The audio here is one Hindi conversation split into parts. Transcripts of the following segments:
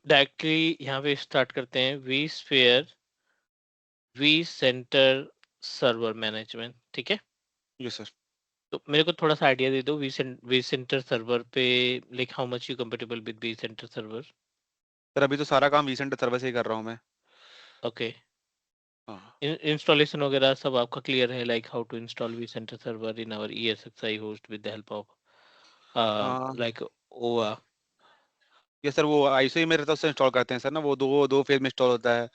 डायरेक्टली यहाँ पे स्टार्ट करते हैं V sphere V centre server management, ठीक है। जी सर। तो मेरे को थोड़ा सा आइडिया दे दो वी सेंटर सर्वर पे, like how much you comfortable with V centre server. Sir अभी तो सारा काम वीसेंट सर्वर से ही कर रहा हूँ मैं। ओके। हाँ। इंस्टॉलेशन वगैरह सब आपका क्लियर है, like how to install V centre server in our ESXi host with the help of हाँ लाइक ओआ। ये सर वो आईसीयू में रहता है उससे इंस्टॉल करते हैं सर ना, वो दो दो फेज में इंस्टॉल होता है।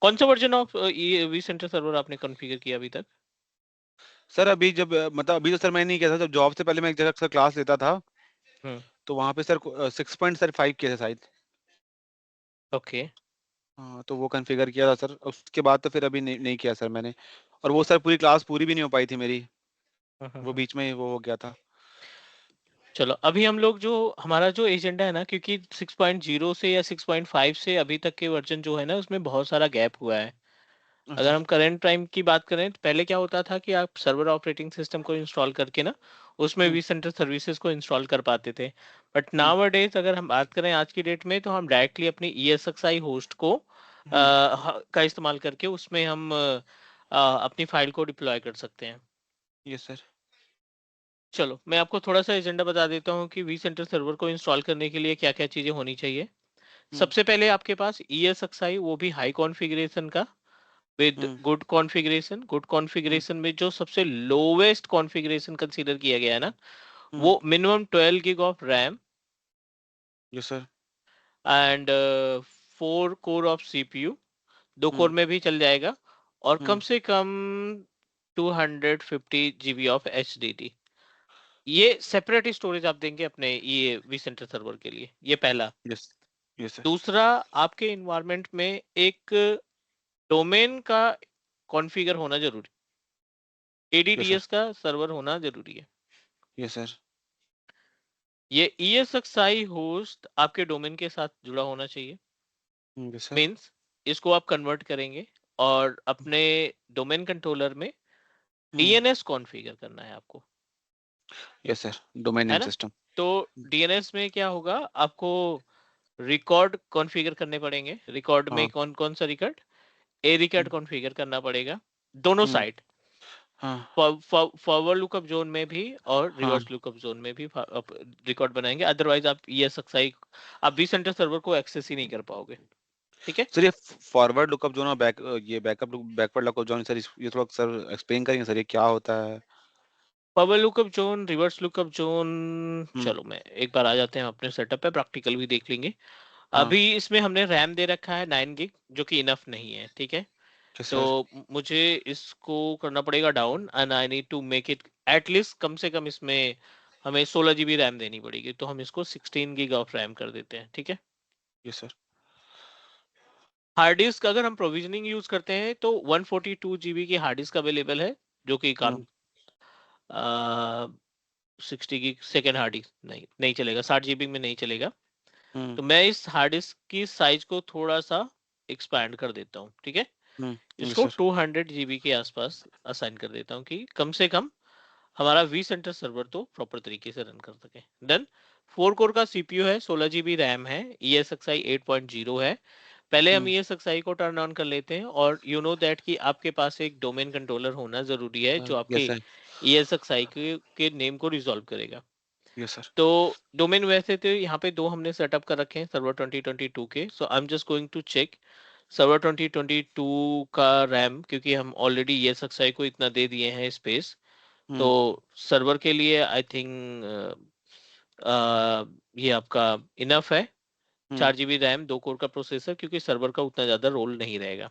कौन सा version of V centre server आपने कॉन्फ़िगर किया अभी तक? सर अभी जब मतलब अभी तो सर मैंने नहीं किया था, जब जॉब से पहले मैं एक जगह सर क्लास लेता था, हम्म। तो वहाँ पे सर 6.5 किया था शायद। ओके। हाँ तो वो कॉन्फ़िगर किया था सर, उसके बाद तो फिर अभी नहीं किया सर मैंने। और वो सर पूरी क्लास पूरी भी नहीं हो पाई थी मेरी, वो बीच में ही वो हो गया था। चलो अभी हम लोग जो हमारा जो एजेंडा है ना, क्योंकि 6.0 से या 6.5 से अभी तक के वर्जन जो है ना, उसमें बहुत सारा गैप हुआ है। अगर अच्छा। हम करंट टाइम की बात करें तो पहले क्या होता था कि आप सर्वर ऑपरेटिंग सिस्टम को इंस्टॉल करके ना उसमें हम्म वी सेंटर सर्विसेज को इंस्टॉल कर पाते थे। बट हम्म नाउ डेज अगर हम बात करें आज की डेट में, तो हम डायरेक्टली अपनी ESXi होस्ट को हम्म। का इस्तेमाल करके उसमें हम अपनी फाइल को डिप्लॉय कर सकते हैं। ये सर। चलो मैं आपको थोड़ा सा एजेंडा बता देता हूँ कि वी सेंटर सर्वर को इंस्टॉल करने के लिए क्या क्या चीजें होनी चाहिए। हम्म सबसे पहले आपके पास ESXi, वो भी हाई कॉन्फ़िगरेशन का, with hmm good hmm configuration में जो सबसे लोवेस्ट कॉन्फ़िगरेशन कंसीडर किया गया है ना, हम्म। वो मिनिमम 12 गिग ऑफ रैम ये sir. And 4 core of CPU, 2 core हम्म में भी चल जाएगा, और कम हम्म। से कम 250 GB ऑफ HDD। ये सेपरेट स्टोरेज आप देंगे अपने ये वी सेंटर सर्वर के लिए, ये पहला। यस। ये सर। दूसरा, आपके इन्वायरमेंट में एक डोमेन का कॉन्फ़िगर होना जरूरी, ये सर। ADDS का सर्वर होना जरूरी है। ये सर। ये ESXi होस्ट आपके डोमेन के साथ जुड़ा होना चाहिए। ये सर। मींस इसको आप कन्वर्ट करेंगे और अपने डोमेन कंट्रोलर में हम्म। DNS कॉन्फ़िगर करना है आपको, ये सर, डोमेन है नेम ना। सिस्टम। तो DNS में क्या होगा, आपको रिकॉर्ड कॉन्फ़िगर करने पड़ेंगे। रिकॉर्ड में हाँ। कौन कौन सा रिकॉर्ड, ए रिकॉर्ड हम्म कॉन्फ़िगर करना पड़ेगा दोनों हम्म, साइड, हाँ फॉरवर्ड लुकअप जोन में भी और हाँ। रिवर्स लुकअप जोन में भी रिकॉर्ड बनाएंगे। अदरवाइज आप ESXi, आप वी सेंटर सर्वर को एक्सेस ही नहीं कर पाओगे, ठीक है। सर ये फॉरवर्ड लुकअप जोन और ये backup backward lookup zone sir, ये थोड़ा सर एक्सप्लेन करेंगे सर, ये क्या होता है? Forward lookup zone, reverse lookup zone, हम्म। चलो मैं एक बार आ जाते हैं अपने सेटअप पे, प्रैक्टिकल भी देख लेंगे। हाँ। अभी इसमें हमने रैम दे रखा है 9 गिग, जो कि इनफ नहीं है, ठीक है। यस तो सर। मुझे इसको करना पड़ेगा down, and I need to make it at least, कम से कम इसमें हमें 16 GB रैम देनी पड़ेगी, तो हम इसको 16 गिग ऑफ रैम कर देते हैं, ठीक है। Yes sir. हार्ड डिस्क अगर हम प्रोविजनिंग यूज करते हैं तो 142 GB की हार्ड डिस्क अवेलेबल है, जो कि हम्म काम 60 गिग सेकेंड हार्ड डिस्क नहीं नहीं चलेगा, 60 GB में नहीं चलेगा। हम्म तो मैं इस हार्ड डिस्क की साइज को थोड़ा सा एक्सपैंड कर देता हूँ, ठीक है। यस इसको सर। 200 GB के आसपास असाइन कर देता हूँ कि कम से कम हमारा वी सेंटर सर्वर तो प्रॉपर तरीके से रन कर सके। देन 4 कोर का CPU है, 16 GB रैम है, ESXi 8.0 है। पहले हम हम्म ESXi को टर्न ऑन कर लेते हैं, और यू नो दैट कि आपके पास एक डोमेन कंट्रोलर होना जरूरी है जो यस आपके सर। ESXi के नेम को रिजॉल्व करेगा। Yes sir. तो डोमेन वैसे तो यहाँ पे दो हमने सेटअप कर रखे हैं सर्वर 2022 के, so I am just going to check server 2022 का रैम, क्योंकि हम ऑलरेडी ESXi को इतना दे दिए हैं स्पेस। तो हम्म सर्वर के लिए आई थिंक ये आपका इनफ है, हम्म। 4 GB रैम, 2 कोर का प्रोसेसर, क्योंकि सर्वर का उतना ज्यादा रोल नहीं रहेगा।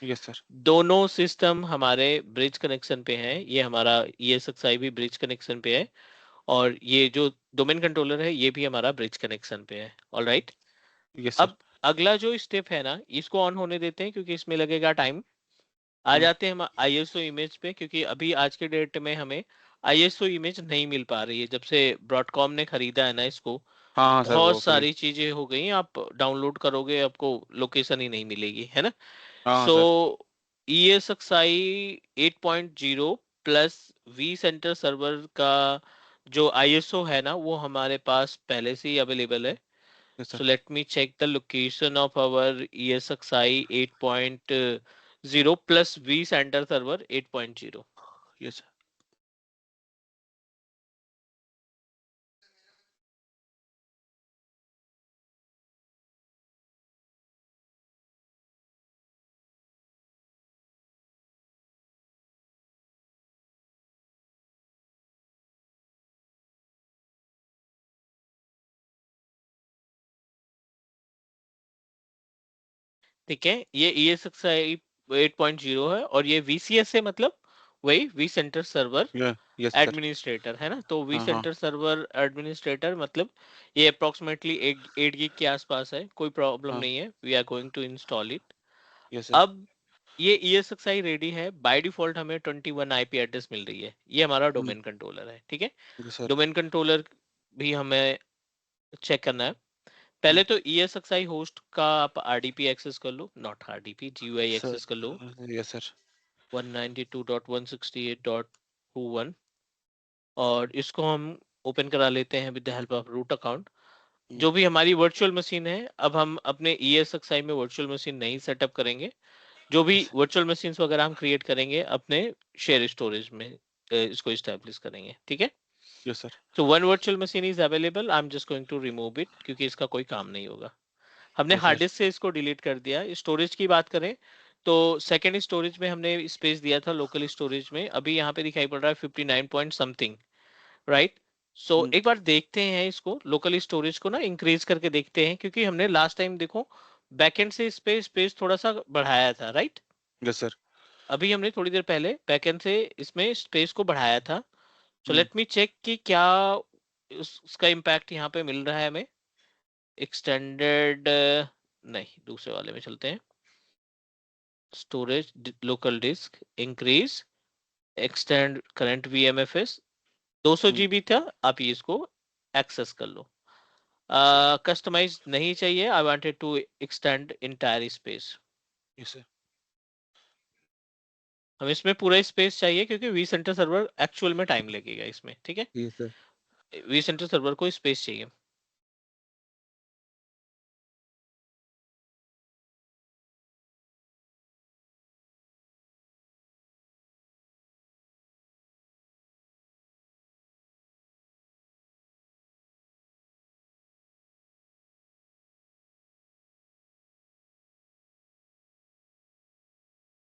Yes sir. दोनों सिस्टम हमारे ब्रिज कनेक्शन पे हैं, ये हमारा ESXi भी ब्रिज कनेक्शन पे है, और ये जो डोमेन कंट्रोलर है ये भी हमारा ब्रिज कनेक्शन पे है, ऑल राइट। Yes sir. अब अगला जो स्टेप है ना, इसको ऑन होने देते हैं क्योंकि इसमें लगेगा टाइम। आ हम्म। जाते हैं हम ISO इमेज पे, क्योंकि अभी आज के डेट में हमें ISO इमेज नहीं मिल पा रही है, जब से ब्रॉडकॉम ने खरीदा है ना इसको। हाँ हाँ सर, बहुत वो फिर। सारी चीजें हो गई, आप डाउनलोड करोगे आपको लोकेशन ही नहीं मिलेगी, है ना। हाँ हाँ so sir. ESXi 8.0 plus V centre server का जो ISO है ना, वो हमारे पास पहले से ही अवेलेबल है। Yes, sir. So let me check the location of our ESXi 8.0 plus vCenter server 8.0. Yes, sir. ठीक है, ये ESXi 8.0 है और ये VCS है, मतलब वही V centre server Yes, sir. Administrator है ना। तो वी हाँ, हाँ, सेंटर सर्वर एडमिनिस्ट्रेटर मतलब ये अप्रोक्सीमेटली 8 गिग के आसपास है, कोई प्रॉब्लम हाँ. नहीं है, we are going to install it. Yes, sir. अब ये ESXi रेडी है, बाय डिफॉल्ट हमें 21 आईपी एड्रेस मिल रही है, ये हमारा Hmm. डोमेन कंट्रोलर है, ठीक है। Yes, sir. डोमेन कंट्रोलर भी हमें चेक करना है। Hmm. पहले तो ESXi होस्ट का आप RDP एक्सेस कर लो, not RDP, GUI Sir. Access कर लो, Yes, sir. 192.168.21 और इसको हम ओपन करा लेते हैं with the help of root account. Hmm. जो भी हमारी वर्चुअल मशीन है, अब हम अपने ESXi में वर्चुअल मशीन नहीं सेटअप करेंगे, जो भी Yes. वर्चुअल मशीन्स वगैरह हम क्रिएट करेंगे अपने शेयर स्टोरेज में इसको इस्टेब्लिश करेंगे, ठीक है। Yes, sir. So one virtual machine is available, I am just going to remove it क्योंकि इसका कोई काम नहीं होगा। हमने Yes, sir. हार्ड डिस्क से इसको डिलीट कर दिया। स्टोरेज की बात करें तो सेकेंड स्टोरेज में हमने स्पेस दिया था, लोकल स्टोरेज में अभी यहाँ पे दिखाई पड़ रहा है 59 पॉइंट समथिंग, राइट। सो Hmm. एक बार देखते हैं इसको, लोकल स्टोरेज को ना इंक्रीज करके देखते हैं, क्योंकि हमने लास्ट टाइम देखो बैकएंड से स्पेस थोड़ा सा बढ़ाया था, राइट। Yes, sir. अभी हमने थोड़ी देर पहले बैकएंड से इसमें स्पेस को बढ़ाया था। सो Hmm. लेट मी चेक कि क्या उसका इम्पैक्ट यहाँ पे मिल रहा है हमें। एक्सटेंडेड नहीं, दूसरे वाले में चलते हैं। Storage local disk increase, extend current VMFS 200 Hmm. GB था, आप ये इसको एक्सेस कर लो। कस्टमाइज नहीं चाहिए, I wanted to extend entire space. Yes, sir. हम इसमें पूरा स्पेस चाहिए क्योंकि वी सेंटर सर्वर एक्चुअल में टाइम लगेगा इसमें, ठीक है। Yes, sir. We centre server को स्पेस चाहिए।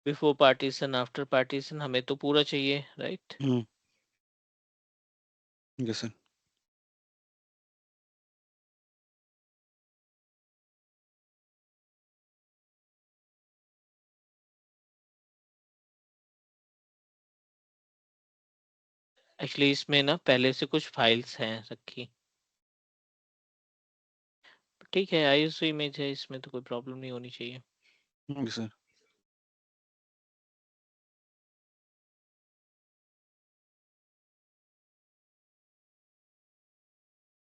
बिफोर पार्टीशन आफ्टर पार्टीशन हमें तो पूरा चाहिए, right. Hmm. Yes, sir. Actually इसमें ना पहले से कुछ फाइल्स हैं रखी, ठीक है। ISO इमेज है, इसमें तो कोई प्रॉब्लम नहीं होनी चाहिए। Yes, sir.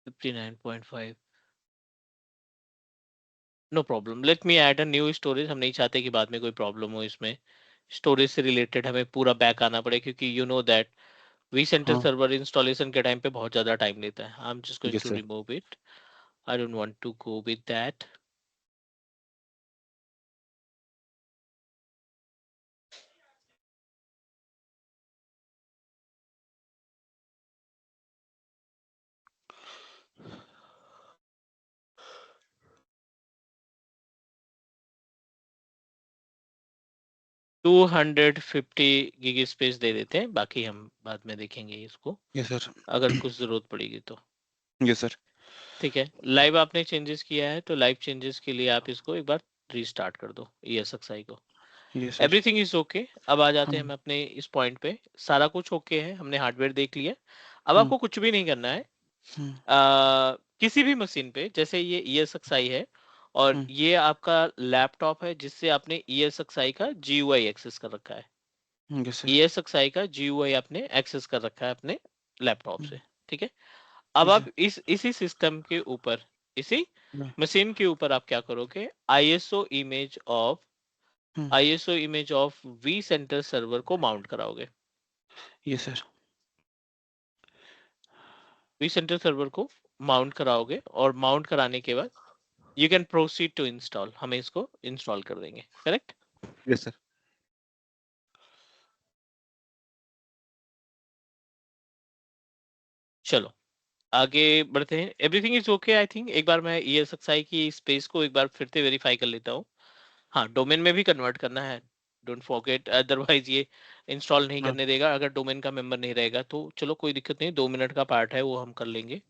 59.5, no problem. Let me add a new storage. हम नहीं चाहते कि बाद में कोई प्रॉब्लम हो इसमें, स्टोरेज से रिलेटेड हमें पूरा बैक आना पड़े, क्योंकि you know that V center हाँ. सर्वर इंस्टॉलेशन के टाइम पे बहुत ज्यादा टाइम लेता है। I am just going Yes, to sir. Remove it, I don't want to go with that. To 250 gig space दे देते हैं, बाकी हम बाद में देखेंगे इसको Yes, sir. अगर कुछ जरूरत पड़ेगी तो। Yes, sir. ठीक है, लाइव आपने चेंजेस किया है तो लाइव चेंजेस के लिए आप इसको एक बार रीस्टार्ट कर दो ESXi को। Yes, sir. Everything is okay. अब आ जाते हैं हाँ. हम अपने इस पॉइंट पे, सारा कुछ ओके है, हमने हार्डवेयर देख लिया। अब Hmm. आपको कुछ भी नहीं करना है। Hmm. किसी भी मशीन पे, जैसे ये ESXi है और Hmm. ये आपका लैपटॉप है जिससे आपने ESXi का GUI एक्सेस कर रखा है। Yes, sir. ESXi का GUI आपने एक्सेस कर रखा है अपने लैपटॉप Hmm. से, ठीक है। अब Yes, आप sir. इसी सिस्टम के ऊपर, इसी Yeah. मशीन के ऊपर आप क्या करोगे, ISO image of Hmm. V centre server को माउंट कराओगे। Yes, sir. We centre server को माउंट कराओगे और माउंट कराने के बाद you can proceed to install, हम इसको इंस्टॉल कर देंगे, करेक्ट? Yes sir. चलो आगे बढ़ते हैं। Everything is okay I think. एक बार मैं ESXi की स्पेस को एक बार फिर से वेरीफाई कर लेता हूँ। हाँ, डोमेन में भी कन्वर्ट करना है, डोंट फॉरगेट, अदरवाइज ये इंस्टॉल नहीं हाँ। करने देगा अगर डोमेन का मेंबर नहीं रहेगा। तो चलो कोई दिक्कत नहीं, 2 मिनट का पार्ट है, वो हम कर लेंगे।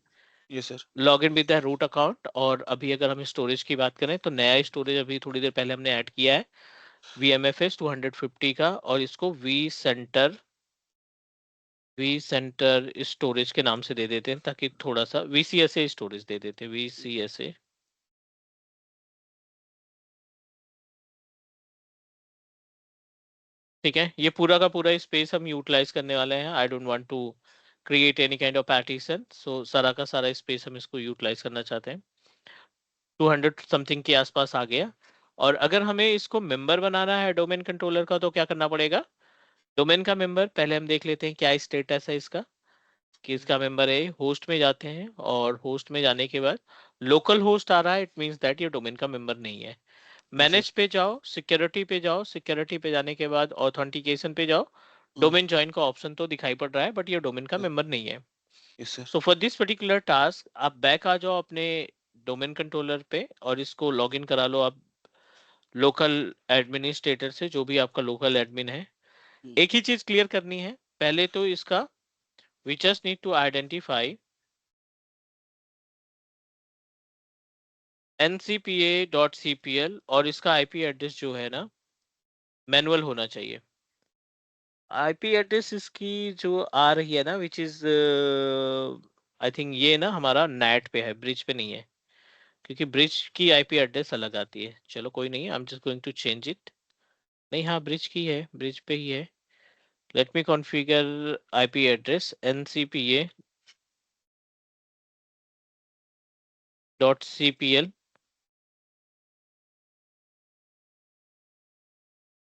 Yes sir. Log in with the root account. और अभी अगर हम स्टोरेज की बात करें तो नया स्टोरेज अभी थोड़ी देर पहले हमने ऐड किया है, VMFS 250 का, और इसको वी सेंटर स्टोरेज के नाम से दे देते हैं, ताकि थोड़ा सा VCSA स्टोरेज दे देते हैं, VCSA। ठीक है, ये पूरा का पूरा स्पेस हम यूटिलाइज करने वाले हैं। I don't want to create any kind of partition, so सारा का सारा स्पेस हम इसको यूटिलाइज करना चाहते हैं। 200 समथिंग के आसपास आ गया। और अगर हमें इसको मेंबर बनाना है डोमेन कंट्रोलर का, तो क्या करना पड़ेगा? डोमेन का मेंबर पहले हम देख लेते हैं क्या स्टेटस है इसका, कि इसका मेंबर है। होस्ट में जाते हैं और होस्ट में जाने के बाद लोकल होस्ट आ रहा है, इट मींस दैट ये डोमेन का मेंबर नहीं है। Yes sir. मैनेज पे जाओ, सिक्योरिटी पे जाओ, सिक्योरिटी पे जाने के बाद ऑथेंटिकेशन पे जाओ। हाँ। डोमेन ज्वाइन का ऑप्शन तो दिखाई पड़ रहा है, बट ये डोमेन का मेंबर नहीं है। Yes sir. So for this particular task आप बैक आ जाओ अपने डोमेन कंट्रोलर पे और इसको लॉगिन करा लो आप लोकल एडमिनिस्ट्रेटर से, जो भी आपका लोकल एडमिन है। एक ही चीज क्लियर करनी है पहले तो इसका, we just need to identify ncpa.cpl, और इसका IP एड्रेस जो है ना, मैनुअल होना चाहिए। IP एड्रेस इसकी जो आ रही है ना, विच इज आई थिंक ये ना हमारा नेट पे है, ब्रिज पे नहीं है, क्योंकि ब्रिज की IP एड्रेस अलग आती है। चलो कोई नहीं, I am just going to change it. नहीं, हाँ ब्रिज की है, ब्रिज पे ही है। Let me configure IP address ncpa.cpl।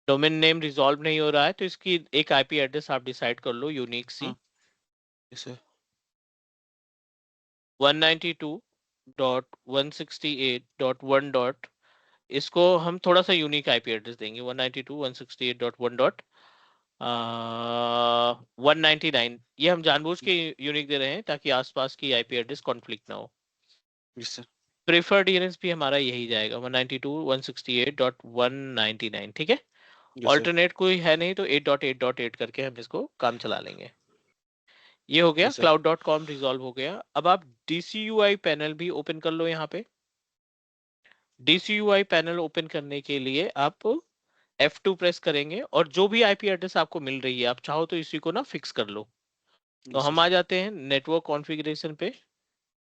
Domain name resolve नहीं हो रहा है, तो इसकी एक IP एड्रेस आप डिसाइड कर लो, यूनिक सी। हाँ। Yes sir. 192.168.1 डॉट, इसको हम थोड़ा सा यूनिक IP एड्रेस देंगे, 192.168.1 डॉट 199। ये हम जानबूझ के यूनिक दे रहे हैं ताकि आसपास की IP एड्रेस कॉन्फ्लिक्ट ना हो। Yes sir. प्रेफर्ड DNS भी हमारा यही जाएगा, 192.168.199, ठीक है। Yes sir. ऑल्टरनेट कोई है नहीं, तो 8.8.8 करके हम इसको काम चला लेंगे। ये हो गया, यस सर। cloud.com रिजॉल्व हो गया। अब आप DCUI पैनल भी ओपन कर लो। यहाँ पे DCUI पैनल ओपन करने के लिए आप F2 प्रेस करेंगे, और जो भी IP एड्रेस आपको मिल रही है, आप चाहो तो इसी को ना फिक्स कर लो। तो यस हम सर। आ जाते हैं नेटवर्क कॉन्फ़िगरेशन पे,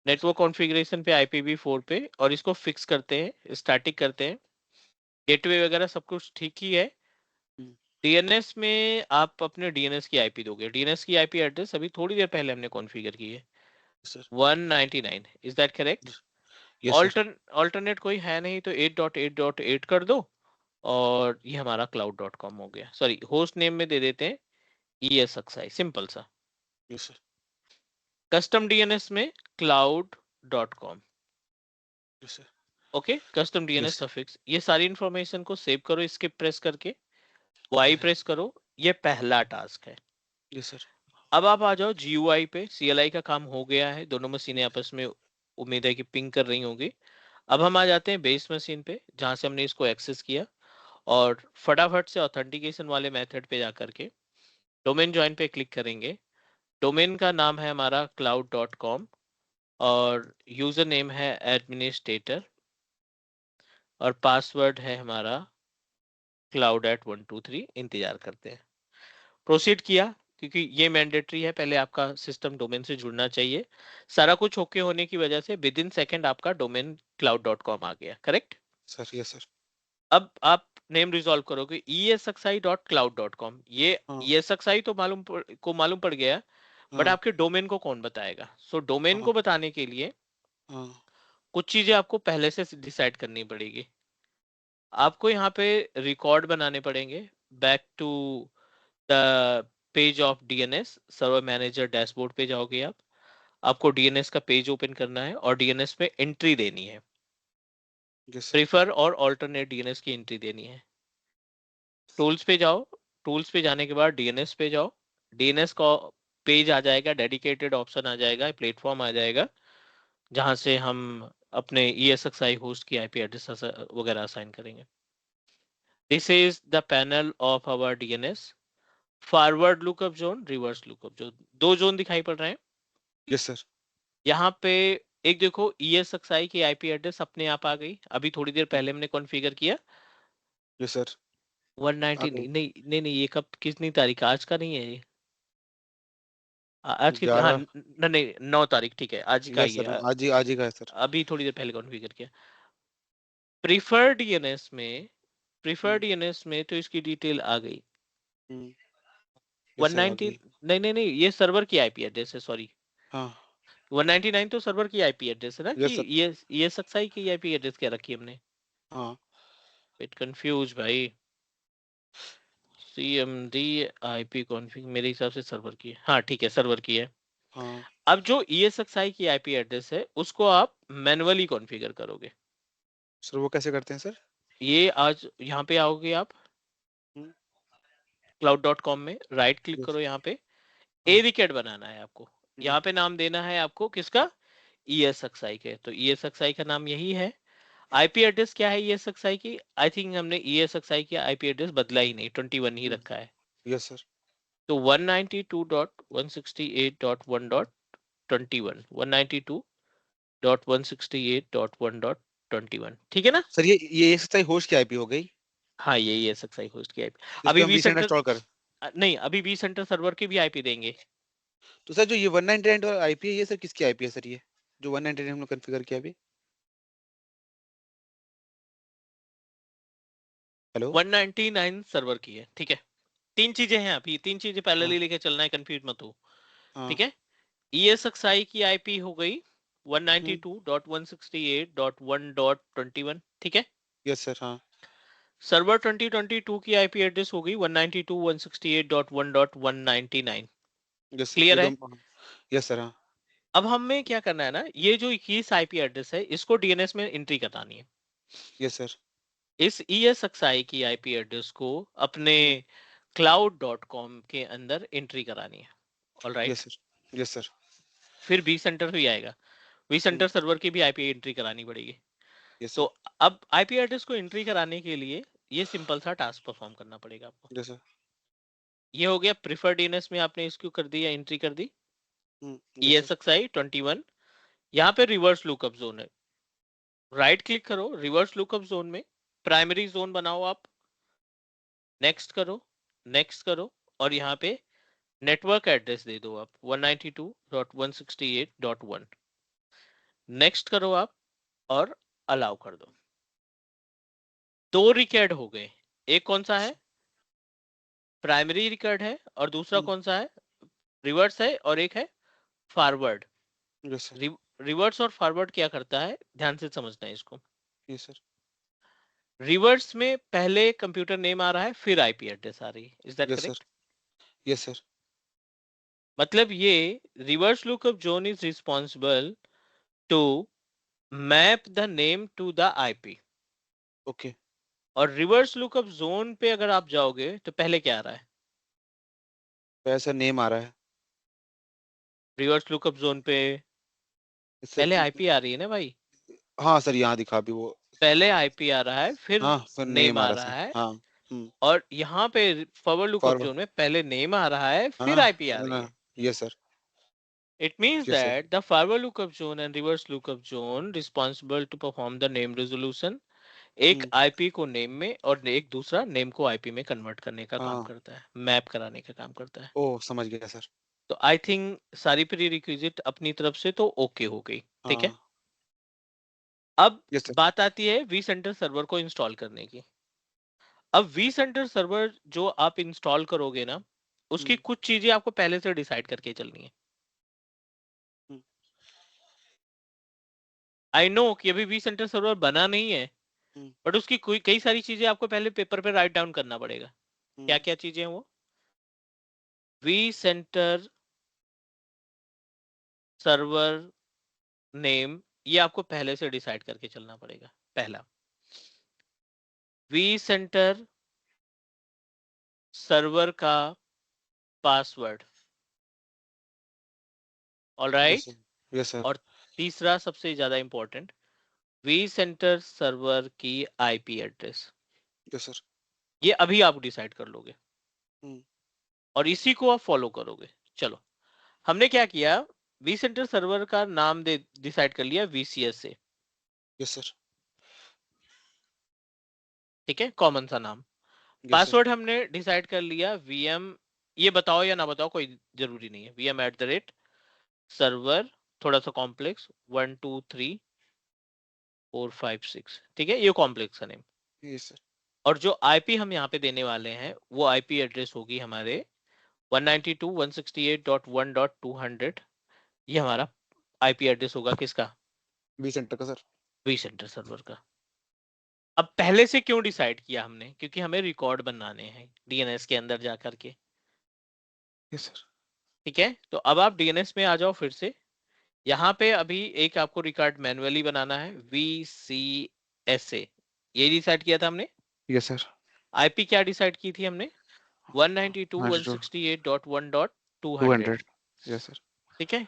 नेटवर्क कॉन्फ़िगरेशन पे IPv4 पे, और इसको फिक्स करते हैं, स्टैटिक करते हैं। गेटवे वगैरह सब कुछ ठीक ही है। DNS में आप अपने DNS की IP दोगे। DNS की IP एड्रेस अभी थोड़ी देर पहले हमने कॉन्फ़िगर की है, sir. 199, is that correct? Yes sir. Alternate कोई है नहीं, तो 8.8.8 कर दो, और ये हमारा cloud.com हो गया। सॉरी, होस्ट नेम में दे देते हैं ESXi, सिंपल सा। Yes sir. कस्टम DNS में cloud.com। Yes sir. Okay, custom DNS yes. Suffix, ये सारी इंफॉर्मेशन को सेव करो, स्किप प्रेस करके Y प्रेस करो। ये पहला टास्क है। Yes sir. अब आप आ जाओ GUI पे। CLI का काम हो गया है, दोनों मशीनें आपस में उम्मीद है कि पिंग कर रही होंगी। अब हम आ जाते हैं बेस मशीन पे, जहां से हमने इसको एक्सेस किया, और फटाफट से ऑथेंटिकेशन वाले मेथड पे जाकर के डोमेन ज्वाइन पे क्लिक करेंगे। डोमेन का नाम है हमारा cloud.com, और यूजर नेम है एडमिनिस्ट्रेटर, और पासवर्ड है हमारा cloud@123। इंतजार करते हैं। प्रोसीड किया, क्योंकि ये मैंडेटरी है, पहले आपका सिस्टम डोमेन से जुड़ना चाहिए। सारा कुछ ओके होने की वजह से विद इन सेकेंड आपका डोमेन cloud.com आ गया, करेक्ट? सर। Yes sir. अब आप नेम रिजॉल्व करोगे ESXi.cloud.com। ये हाँ। ESXi तो मालूम पड़ गया, बट हाँ। आपके डोमेन को कौन बताएगा? सो डोमेन हाँ। को बताने के लिए हाँ। कुछ चीजें आपको पहले से डिसाइड करनी पड़ेगी। आपको यहाँ पे रिकॉर्ड बनाने पड़ेंगे। Back to the page of DNS, server manager dashboard पे जाओगे आप। आपको DNS का पेज ओपन करना है और DNS पे एंट्री देनी है। Yes sir. प्रीफर और ऑल्टरनेट डीएनएस की एंट्री देनी है। टूल्स पे जाओ, टूल्स पे जाने के बाद डीएनएस पे जाओ, डीएनएस का पेज आ जाएगा, डेडिकेटेड ऑप्शन आ जाएगा, प्लेटफॉर्म आ जाएगा, जहां से हम अपने ESXi होस्ट की आईपी एड्रेस वगैरह असाइन करेंगे। This is the panel of our DNS. Forward lookup zone, reverse lookup zone, दो जोन दिखाई पड़ रहे हैं। Yes sir. यहाँ पे एक देखो ESXi की आईपी एड्रेस अपने आप आ गई, अभी थोड़ी देर पहले हमने कॉन्फ़िगर किया। Yes sir. 190 आगे। नहीं नहीं नहीं नहीं, ये कब कितनी तारीख, आज का नहीं है ये। आज कितनी, हाँ 11। नहीं 9 तारीख, ठीक है आज का यस ही सर, है। आज ही का है सर। अभी थोड़ी देर पहले कॉन्फ़िगर किया। प्रीफर्ड डीएनएस में, प्रीफर्ड हम्म, डीएनएस में तो इसकी डिटेल आ गई। हम्म, यस सर, आ 190 गई। नहीं नहीं नहीं, ये सर्वर की आईपी एड्रेस है, सॉरी। हाँ। 199 तो सर्वर की आईपी एड्रेस है ना, कि यस सर। ये सक्साई की आईपी एड्रेस क्या रखी हमने। हाँ। बिट कंफ्यूज भाई। CMD आईपी कॉन्फ़िग मेरे हिसाब से सर्वर की है, हाँ ठीक है सर्वर की है। हाँ अब जो ESXi की आईपी एड्रेस है उसको आप मैनुअली कॉन्फ़िगर करोगे। सर, वो कैसे करते हैं सर? ये आज यहाँ पे आओगे आप, हम्म, cloud.com में राइट क्लिक यस। करो, यहाँ पे हाँ। एरिकेड बनाना है आपको। हम्म, यहाँ पे नाम देना है आपको किसका, ESXi के, तो ESXi का नाम यही है। आईपी एड्रेस क्या है ESXi की, आई थिंक हमने ESXi की आईपी एड्रेस बदला ही नहीं, 21 ही रखा है। Yes sir. तो 192.168.1.21, 192.168.1.21, ठीक है ना। सर, ये सच्चाई होस्ट की आईपी हो गई। हाँ ये ESXi होस्ट की आईपी। तो इस पे अभी हम वी वीसेंट सेंटर, इंस्टॉल कर। नहीं अभी वी सेंटर सर्वर की भी आईपी देंगे। तो सर, जो ये 199 वाला आईपी है, ये सर किसकी आईपी है सर? ये जो 199 हम लोग कॉन्फ़िगर किया अभी। हेलो। 199 सर्वर की है, ठीक है। तीन चीजें हैं, अभी तीन चीजें हाँ। पैरेलली लेके चलना है, कंफ्यूज मत हो। हाँ। ठीक है, ESXi की आईपी हो गई हम्म, 192.168.1.21, ठीक है। Yes sir. हाँ। सर्वर 2022 की आईपी एड्रेस हो गई 192.168.1.199। यस सर, ये क्लियर दो। है। Yes sir. हाँ। अब हमें क्या करना है ना, ये जो 21 आईपी एड्रेस है इसको डीएनएस में एंट्री करानी है। Yes sir. इस ESXi की आईपी एड्रेस को अपने हम्म, cloud.com के अंदर एंट्री करानी है। All right, yes sir. Yes sir. फिर वी सेंटर भी आएगा, वी हम्म, सेंटर सर्वर की भी आईपी एंट्री करानी पड़ेगी। यस तो सर। अब आईपी एड्रेस को एंट्री कराने के लिए ये सिंपल सा टास्क परफॉर्म करना पड़ेगा आपको। Yes sir. ये हो गया प्रिफर्ड डीएनएस में आपने इसको कर दिया, एंट्री कर दी यस सर। ESXi 21। यहाँ पे रिवर्स लुकअप जोन है, राइट क्लिक करो, रिवर्स लुकअप जोन में प्राइमरी जोन बनाओ आप, नेक्स्ट करो, नेक्स्ट करो, और यहाँ पे नेटवर्क एड्रेस दे दो आप 192.168.1। नेक्स्ट करो आप और अलाउ कर दो। दो रिकॉर्ड हो गए, एक कौन सा है, प्राइमरी रिकॉर्ड है, और दूसरा कौन सा है, रिवर्स है, और एक है फॉरवर्ड। Yes sir. रिवर्स और फॉरवर्ड क्या करता है, ध्यान से समझना है इसको। Yes sir. रिवर्स में पहले कंप्यूटर नेम आ रहा है, फिर आईपी एड्रेस आ रही है, is that yes sir. Correct. Yes sir. मतलब ये reverse lookup zone is responsible to map the name to the IP. Okay. और रिवर्स लुकअप जोन पे अगर आप जाओगे तो पहले क्या आ रहा है, तो ऐसा नेम आ रहा है। रिवर्स लुकअप जोन पे सर। पहले आईपी आ रही है ना भाई, हाँ सर, यहाँ दिखा भी वो। पहले आईपी आ रहा है फिर हाँ सर, नेम नेम आ आ रहा है रहा सर। है। हाँ। हम्म। और यहाँ पे फॉरवर्ड लुकअप फॉरवर्ड। जोन में पहले नेम आ रहा है फिर हाँ। आईपी आ रही है। Yes sir. It means yes sir. that the forward lookup zone and reverse lookup zone responsible to perform the name resolution, एक हम्म। आईपी को नेम में और एक दूसरा नेम को आईपी में कन्वर्ट करने का काम हाँ। करता है, मैप कराने का काम करता है। ओ, समझ गया सर। तो आई थिंक सारी प्री रिक्विजिट अपनी तरफ से तो ओके हो गई, ठीक है। हाँ। अब यस सर। बात आती है वी सेंटर सर्वर को इंस्टॉल करने की। अब वी सेंटर सर्वर जो आप इंस्टॉल करोगे ना, उसकी हम्म, कुछ चीजें आपको पहले से डिसाइड करके चलनी है। हम्म, आई नो कि अभी वी सेंटर सर्वर बना नहीं है, हम्म, बट उसकी कोई कई सारी चीजें आपको पहले पेपर पे राइट डाउन करना पड़ेगा। क्या हम्म, क्या चीजें हैं वो, वी सेंटर सर्वर नेम ये आपको पहले से डिसाइड करके चलना पड़ेगा। पहला, वी सेंटर सर्वर का password, yes alright. Sir. Yes sir. और तीसरा सबसे ज्यादा इंपॉर्टेंट, वी सेंटर सर्वर की आईपी एड्रेस। Yes sir. ये अभी आप डिसाइड कर लोगे और इसी को आप फॉलो करोगे। चलो, हमने क्या किया, वी सेंटर सर्वर का नाम दे डिसाइड कर लिया वीसीएस से। Yes sir. ठीक है, कॉमन सा नाम। Yes sir. पासवर्ड हमने डिसाइड कर लिया वीएम, ये बताओ या ना बताओ कोई जरूरी नहीं है, VM@ सर्वर, थोड़ा सा कॉम्प्लेक्स, 1 2 3 4 5 6। ठीक है, ये कॉम्प्लेक्स का नेम। Yes sir. और जो आईपी हम यहाँ पे देने वाले हैं वो आईपी एड्रेस होगी हमारे 192.168.1.200। ये हमारा आईपी एड्रेस होगा किसका, वी सेंटर का सर। वी सेंटर सर्वर का। अब पहले से क्यों डिसाइड किया हमने, क्योंकि हमें रिकॉर्ड बनाने हैं डीएनएस के अंदर जाकर के। Yes sir. ठीक है, तो अब आप डीएनएस में आ जाओ फिर से। यहाँ पे अभी एक आपको रिकॉर्ड मैन्युअली बनाना है, VCSA, ये डिसाइड किया था हमने। Yes sir. आईपी क्या डिसाइड की थी हमने, 92 192.168.1.200। 200। Yes sir. ठीक है,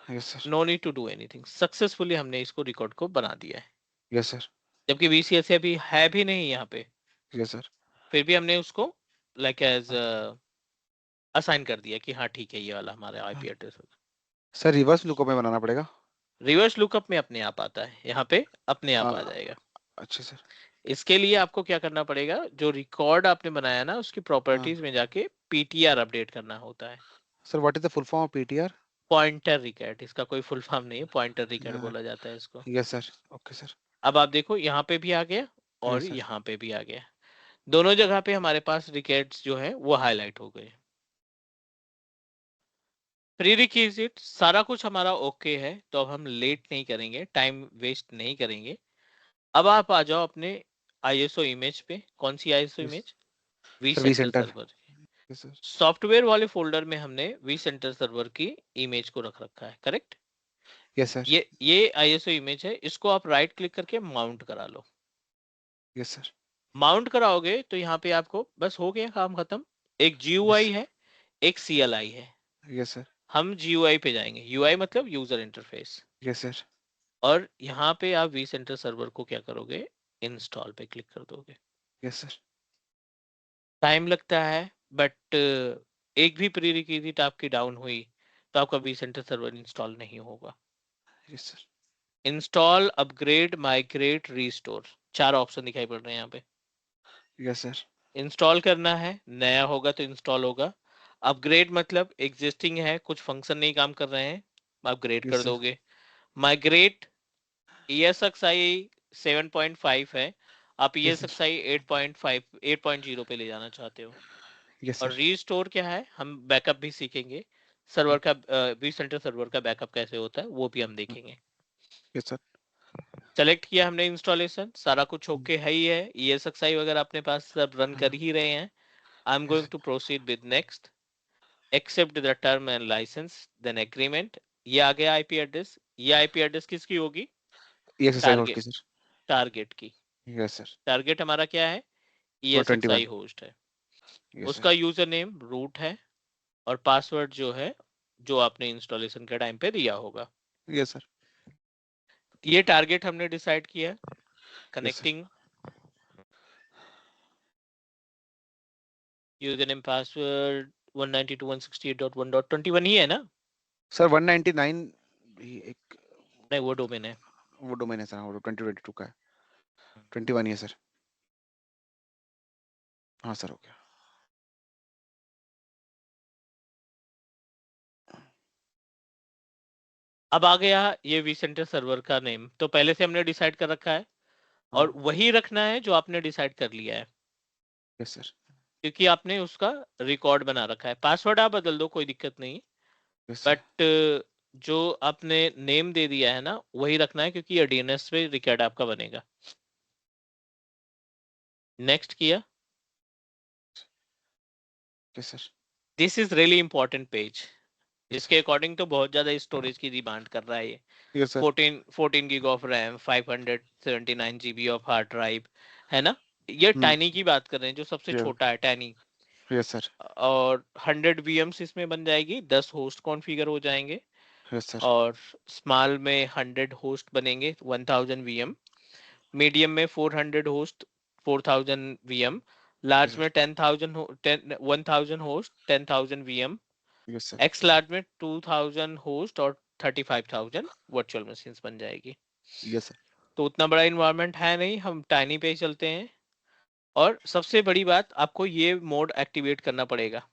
yes sir. No need to do anything, successfully हमने इसको रिकॉर्ड को बना दिया है। Yes sir. जबकि VCSA अभी है भी नहीं यहाँ पे, यस सर। फिर भी हमने उसको लाइक एज असाइन कर दिया कि हाँ ठीक है, ये वाला हमारा आईपी एड्रेस होगा। सर रिवर्स लुकअप में बनाना पड़ेगा। रिवर्स लुकअप में अपने आप आता है, यहाँ पे अपने आप आ आ, जाएगा। अच्छा सर। इसके लिए आपको क्या करना पड़ेगा, जो रिकॉर्ड आपने बनाया ना उसकी हाँ प्रॉपर्टीज में जाके पीटीआर अपडेट करना होता है। Sir, what is the full form of PTR? Pointer record, इसका कोई फुल फॉर्म नहीं है, पॉइंटर रिकॉर्ड बोला जाता है इसको। Yes sir. Okay sir. अब आप देखो यहाँ पे भी आ गया और यस सर। यहाँ पे भी आ गया, दोनों जगह पे हमारे पास रिकॉर्ड्स जो है वो हाईलाइट हो गए। प्रीरिक्विजिट सारा कुछ हमारा ओके है, तो अब हम लेट नहीं करेंगे, टाइम वेस्ट नहीं करेंगे। अब आप आ जाओ अपने आईएसओ इमेज पे। कौन सी ISO yes image, V sir. V center center. Server. Yes sir. Software वाले फोल्डर में हमने वी सेंटर सर्वर की इमेज को रख रखा है, करेक्ट। Yes sir. ये आईएसओ इमेज है, इसको आप राइट क्लिक करके माउंट करा लो। Yes sir. माउंट कराओगे तो यहाँ पे आपको बस हो गया काम खत्म। एक यस। GUI है, एक CLI है। Yes sir. हम GUI पे जाएंगे, UI मतलब यूजर इंटरफेस। Yes sir. और यहाँ पे आप वी सेंटर सर्वर को क्या करोगे, इंस्टॉल पे क्लिक कर दोगे। Yes sir. टाइम लगता है, बट एक भी प्री रिक्विजिट आपकी डाउन हुई तो आपका वी सेंटर सर्वर इंस्टॉल नहीं होगा। Yes sir. Install, upgrade, migrate, restore, 4 option दिखाई पड़ रहे हैं यहाँ पे। Yes sir. इंस्टॉल करना है, नया होगा तो इंस्टॉल होगा। अपग्रेड मतलब एग्जिस्टिंग है, कुछ फंक्शन नहीं काम कर रहे हैं, अपग्रेड यस कर सर। दोगे। माइग्रेट, ESXi 7.5 है, आप यस सर। ESXi 8.5 8.0 पे ले जाना चाहते हो। यस और सर। रीस्टोर क्या है, हम बैकअप भी सीखेंगे, सर्वर का वी सेंटर सर्वर का बैकअप कैसे होता है वो भी हम देखेंगे। Yes sir. सेलेक्ट किया हमने इंस्टॉलेशन, सारा कुछ ओके है ही है, ESXi वगैरह अपने पास सब रन कर ही रहे हैं। I am going to proceed with next, except the term and license, then agreement. ये आ गया आईपी एड्रेस। ये आईपी एड्रेस किसकी होगी, ESXi होस्ट टारगेट, की सर। टारगेट की। Yes sir. टारगेट हमारा क्या है, वो ESXi 21। होस्ट है। यस उसका सर। यूजर नेम रूट है, और पासवर्ड जो है जो आपने इंस्टॉलेशन के टाइम पे दिया होगा। Yes sir. ये टारगेट हमने डिसाइड किया। Yes sir. Connecting, user name password 192.168.1.21 ही है ना। सर 199 भी एक नहीं, वो डोमेन है। वो डोमेन है सर। हाँ, वो 2022 का है। 21 ही है सर। हाँ सर, हो गया। अब आ गया ये वी सेंटर सर्वर का नेम, तो पहले से हमने डिसाइड कर रखा है हाँ। और वही रखना है जो आपने डिसाइड कर लिया है, यस सर। क्योंकि आपने उसका रिकॉर्ड बना रखा है। पासवर्ड आप बदल दो, कोई दिक्कत नहीं, यस सर। बट जो आपने नेम दे दिया है ना वही रखना है, क्योंकि ये DNS पे रिकॉर्ड आपका बनेगा। नेक्स्ट किया। Yes sir. This is really important page, इसके अकॉर्डिंग तो बहुत ज्यादा स्टोरेज की डिमांड कर रहा है ये। Yes sir. 14 gig of RAM, 579 GB of hard drive, है ना। ये हम्म। टाइनी की बात कर रहे हैं, जो सबसे छोटा है टाइनी। Yes sir. और 100 वीएम्स इसमें बन जाएगी, 10 होस्ट कॉन्फ़िगर हो जाएंगे। Yes sir. और स्मॉल में 100 होस्ट बनेंगे 1000 वीएम, मीडियम में 400 होस्ट 4000 वीएम, लार्ज में 1000 host 10,000 VM, yes sir. X large में 2000 होस्ट और 35,000 वर्चुअल मशीन्स बन जाएगी। Yes sir. तो उतना बड़ा इन्वायरमेंट है नहीं, हम टाइनी पे ही चलते हैं। और सबसे बड़ी बात, आपको ये मोड एक्टिवेट करना पड़ेगा,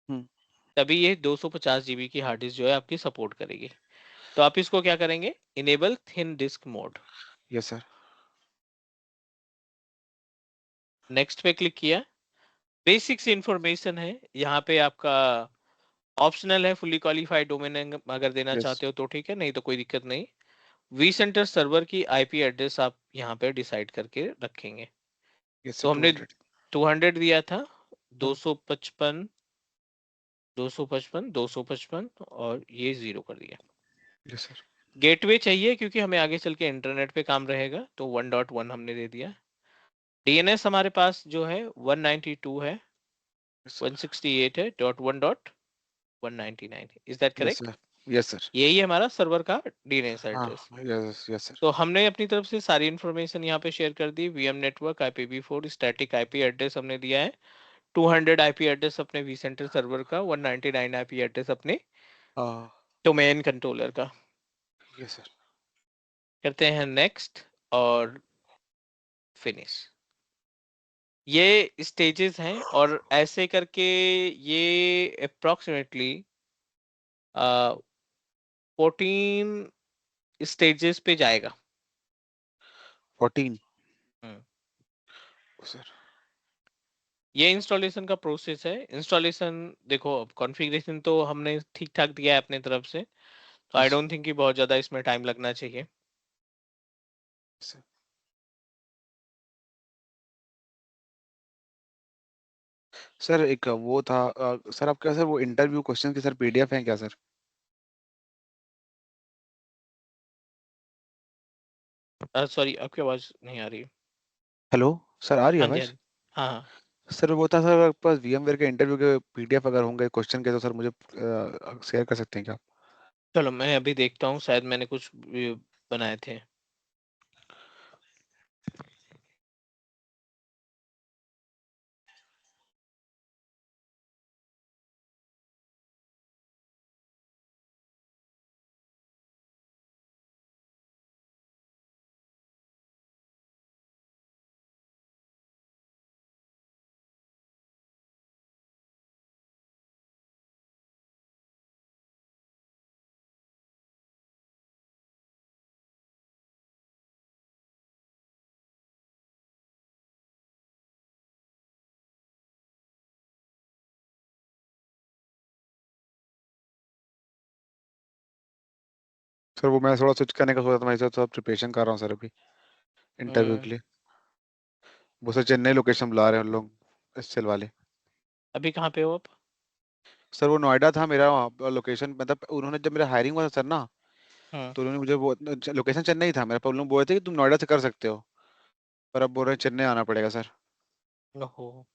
हम्म। तभी ये 250 जीबी की हार्ड डिस्क जो है आपकी सपोर्ट करेगी। तो आप इसको क्या करेंगे, enable thin disk mode. Yes sir. Next पे क्लिक किया। बेसिक्स इंफॉर्मेशन है यहाँ पे आपका, ऑप्शनल है, फुली क्वालिफाइड डोमेन अगर देना यस। चाहते हो तो ठीक है, नहीं तो कोई दिक्कत नहीं। वी सेंटर सर्वर की आईपी एड्रेस आप यहाँ पे डिसाइड करके रखेंगे। Yes sir. तो हमने 200। 200 दिया था, हाँ। 255, 255, 255 और ये 0 कर दिया। Yes sir. गेटवे चाहिए क्योंकि हमें आगे चल के इंटरनेट पे काम रहेगा, तो 1.1 हमने दे दिया। डीएनएस हमारे पास जो है 192 है, यस सर। 168 है, .1.199, is that yes correct? Sir. Yes sir. यही है हमारा सर्वर का डीएनएस हाँ। एड्रेस। Yes yes sir. तो हमने अपनी तरफ से सारी इन्फॉर्मेशन यहाँ पे शेयर कर दी। VM network, IPv4 static IP address हमने दिया है, 200 आईपी एड्रेस अपने वी सेंटर सर्वर का, 199 आईपी एड्रेस अपने हाँ। डोमेन कंट्रोलर का। Yes sir. करते हैं नेक्स्ट और फिनिश। ये स्टेजेस हैं और ऐसे करके ये अप्रोक्सीमेटली 14 स्टेजेस पे जाएगा। 14। हम्म। सर। ये इंस्टॉलेशन का प्रोसेस है। इंस्टॉलेशन देखो, अब कॉन्फ़िगरेशन तो हमने ठीक ठाक दिया है अपने तरफ से, तो आई यस डोंट थिंक कि बहुत ज़्यादा इसमें टाइम लगना चाहिए। सर। सर एक वो था सर आपके सर वो इंटरव्यू क्वेश्चन की सर पीडीएफ है क्या सर? सॉरी, आपकी आवाज़ नहीं आ रही। हेलो। सर आ रही है हाँ जी, हाँ आवाज? जी। हाँ हाँ। सर वो था सर आपके पास वीएमवेयर के इंटरव्यू के पीडीएफ अगर होंगे क्वेश्चन के तो सर मुझे शेयर कर सकते हैं क्या? चलो मैं अभी देखता हूँ, शायद मैंने कुछ बनाए थे। सर वो मैं थोड़ा स्विच करने का सोचा था, मैं इसे थोड़ा प्रिपरेशन कर रहा हूँ सर अभी इंटरव्यू हम्म। के लिए। वो सर चेन्नई लोकेशन बुला रहे हैं उन लोग, एसएल वाले। अभी कहाँ पे हो आप? सर वो नोएडा था मेरा लोकेशन, मतलब उन्होंने जब मेरा हायरिंग हुआ था सर ना, हम्म। तो उन्होंने मुझे वो लोकेशन चेन्नई था मेरा, पर उन लोग बोले थे कि तुम नोएडा से कर सकते हो, पर अब बोल रहे हैं चेन्नई आना पड़ेगा सर। ओहो।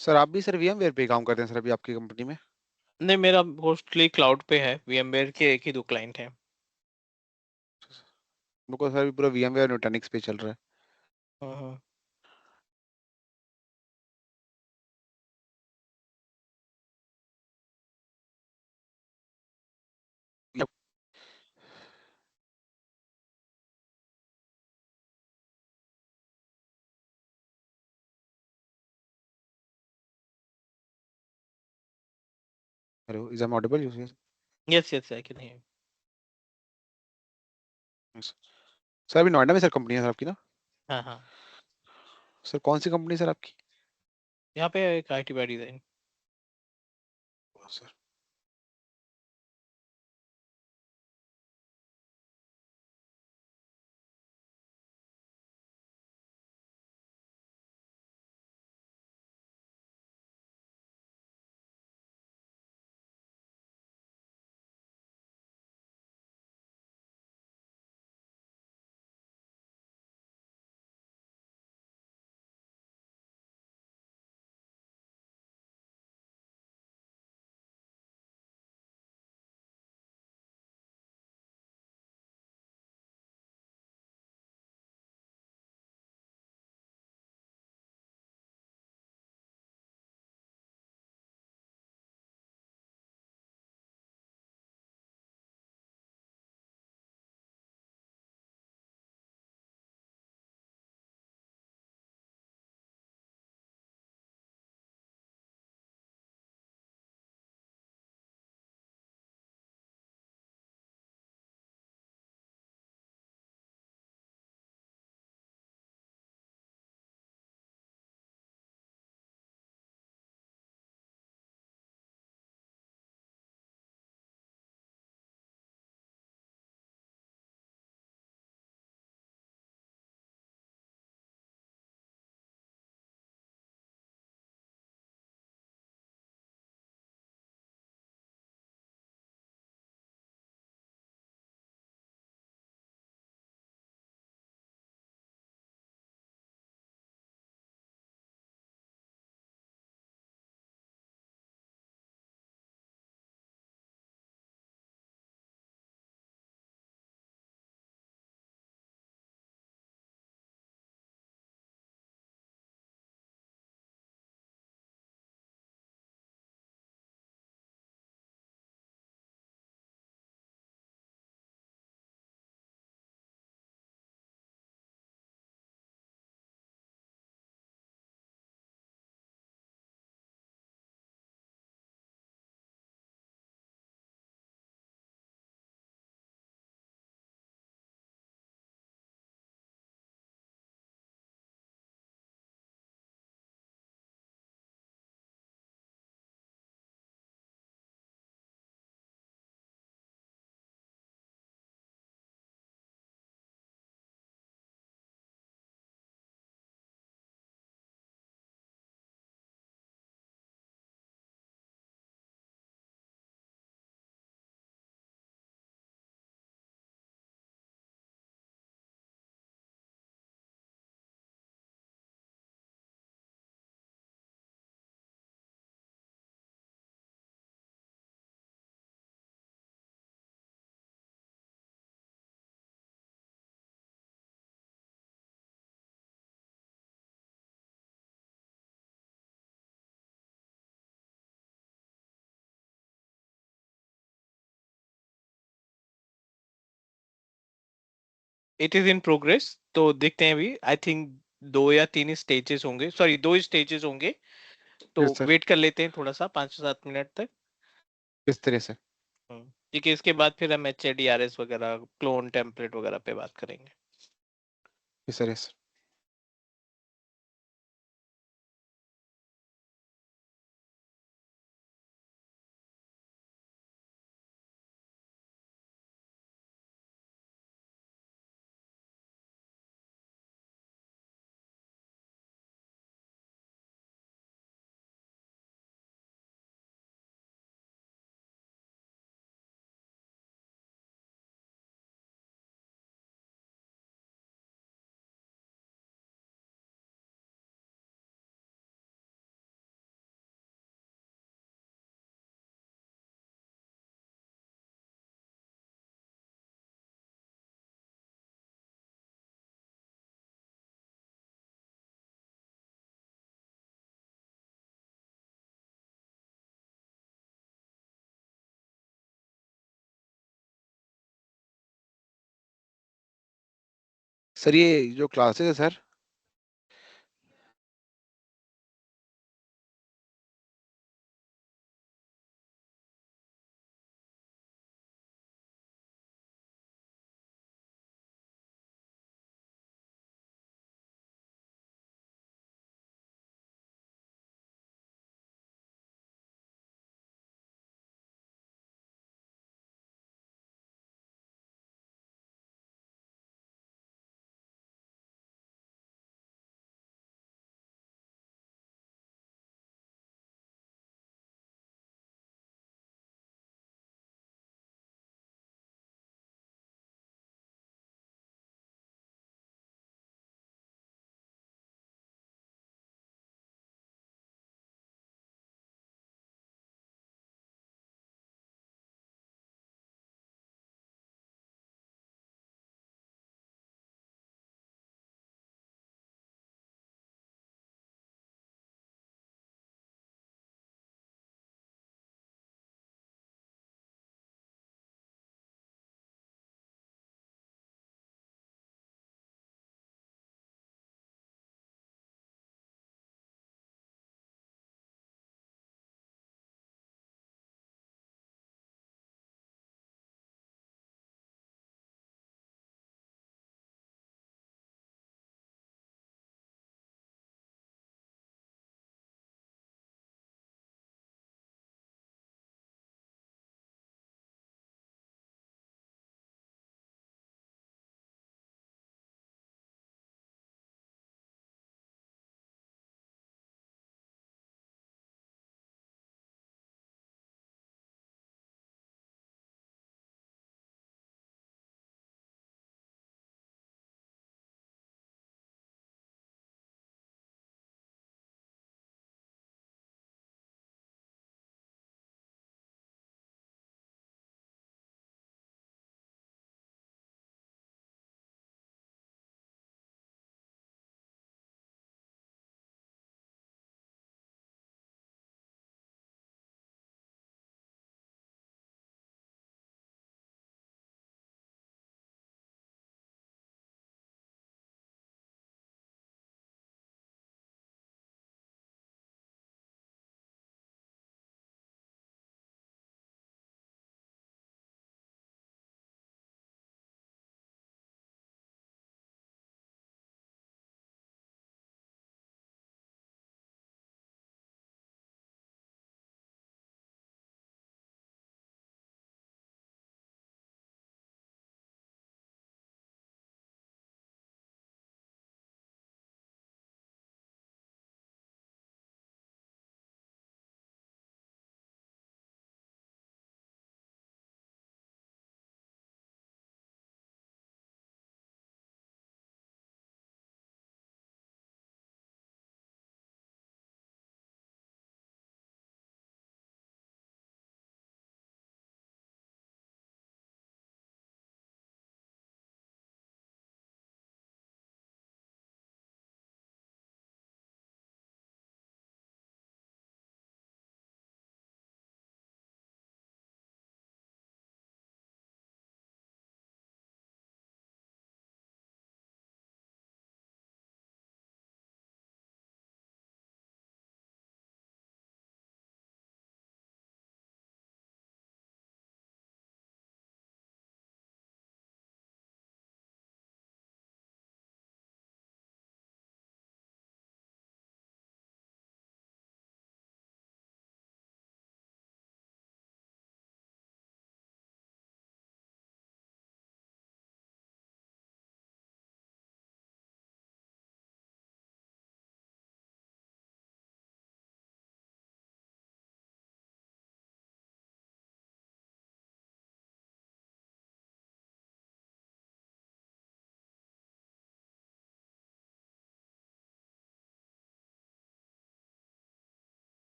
सर आप भी सर VMware पे ही काम करते हैं सर अभी आपकी कंपनी में? नहीं, मेरा मोस्टली क्लाउड पे है, VMware के एक ही दो क्लाइंट हैं। मेरे को सर अभी पूरा VMware न्यूटनिक्स पे चल रहा है। हम्म। Hello, is am audible? Yes yes, I can hear. Sir अभी नोएडा में सर कंपनी है सर आपकी ना? हाँ हाँ। सर कौन सी कंपनी सर आपकी? यहाँ पे एक IT by design. Sir it is in progress, तो देखते हैं अभी। आई थिंक दो या तीन स्टेजेस होंगे, सॉरी दो स्टेजेस होंगे। तो यस सर। वेट कर लेते हैं थोड़ा सा, 5 से 7 मिनट तक। किस तरह से? ठीक है, इसके बाद फिर हम HADRS वगैरह, क्लोन टेम्पलेट वगैरह पे बात करेंगे। किस तरह से? सर ये जो क्लासेस है sir,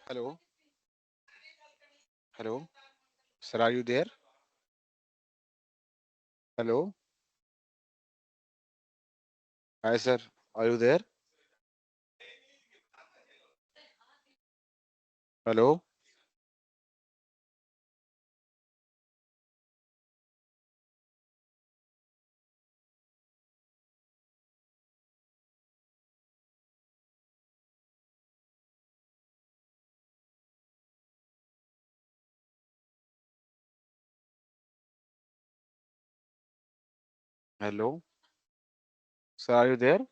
hello hello sir, are you there? Hello, hi sir, are you there? Hello hello sir, are you there?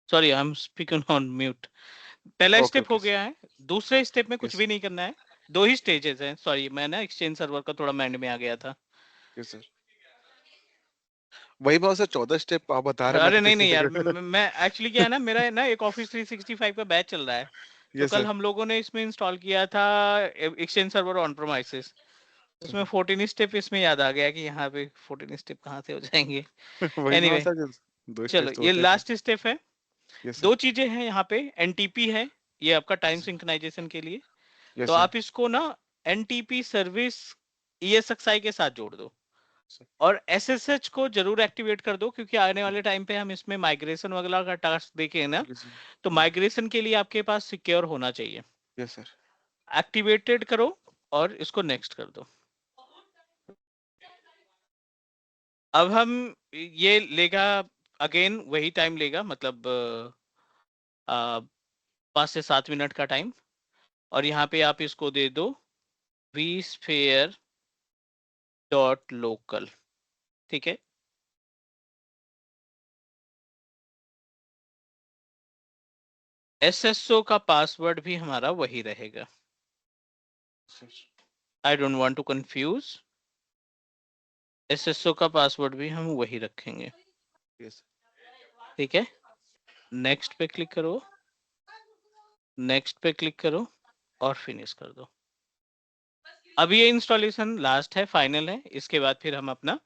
Sorry, I am speaking on mute. पहला ओके स्टेप हो ओके गया है। दूसरे स्टेप में कुछ यस भी नहीं करना है। दो ही स्टेजेस हैं। सॉरी, मैं ना एक्सचेंज सर्वर का थोड़ा माइंड में आ गया था। यस सर, वही बहुत सर 14 स्टेप आप बता रहे, मैं अरे तो नहीं 3 नहीं यार, सेकंड। मैं एक्चुअली क्या है ना, मेरा ना एक ऑफिस 365 का बैच चल रहा है। तो यस कल सर। हम लोगों ने इसमें इंस्टॉल किया था एक्सचेंज सर्वर ऑन प्रोमाइसेस। उसमें 14 स्टेप इसमें याद आ गया कि यहाँ पे 14 स्टेप कहाँ से हो जाएंगे। वही मैं एनीवे, सर, 2 चलो स्टेप्स तो ये होते हैं सर। लास्ट स्टेप है। यस दो सर। चीजें हैं यहाँ पे। एनटीपी है, ये आपका टाइम सिंक्रोनाइजेशन के लिए। तो यस सर। आप इसको ना एनटीपी सर्विस ईएसएक्सआई के साथ जोड़ दो। और एसएसएच को जरूर एक्टिवेट कर दो, क्योंकि आने वाले टाइम पे हम इसमें माइग्रेशन वगैरह का टास्क देखें ना, तो माइग्रेशन के लिए आपके पास सिक्योर होना चाहिए। Yes sir. एक्टिवेटेड करो और इसको नेक्स्ट कर दो। अब हम ये लेगा, अगेन वही टाइम लेगा, मतलब 5 से 7 मिनट का टाइम। और यहाँ पे आप इसको दे दो vsphere डॉट लोकल। ठीक है। एसएसओ का पासवर्ड भी हमारा वही रहेगा। I don't want to confuse. SSO का पासवर्ड भी हम वही रखेंगे। यस ठीक है। नेक्स्ट पे क्लिक करो, नेक्स्ट पे क्लिक करो और फिनिश कर दो। अब ये इंस्टॉलेशन लास्ट है, फाइनल है। इसके बाद फिर हम अपना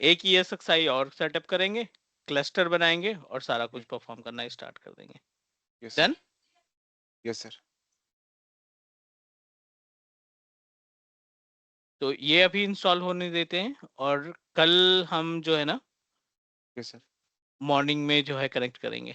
एक ESXi और सेटअप करेंगे, क्लस्टर बनाएंगे और सारा कुछ परफॉर्म करना स्टार्ट कर देंगे। Yes done. Sir. Yes sir. तो ये अभी इंस्टॉल होने देते हैं, और कल हम जो है ना यस सर। मॉर्निंग में जो है कनेक्ट करेंगे।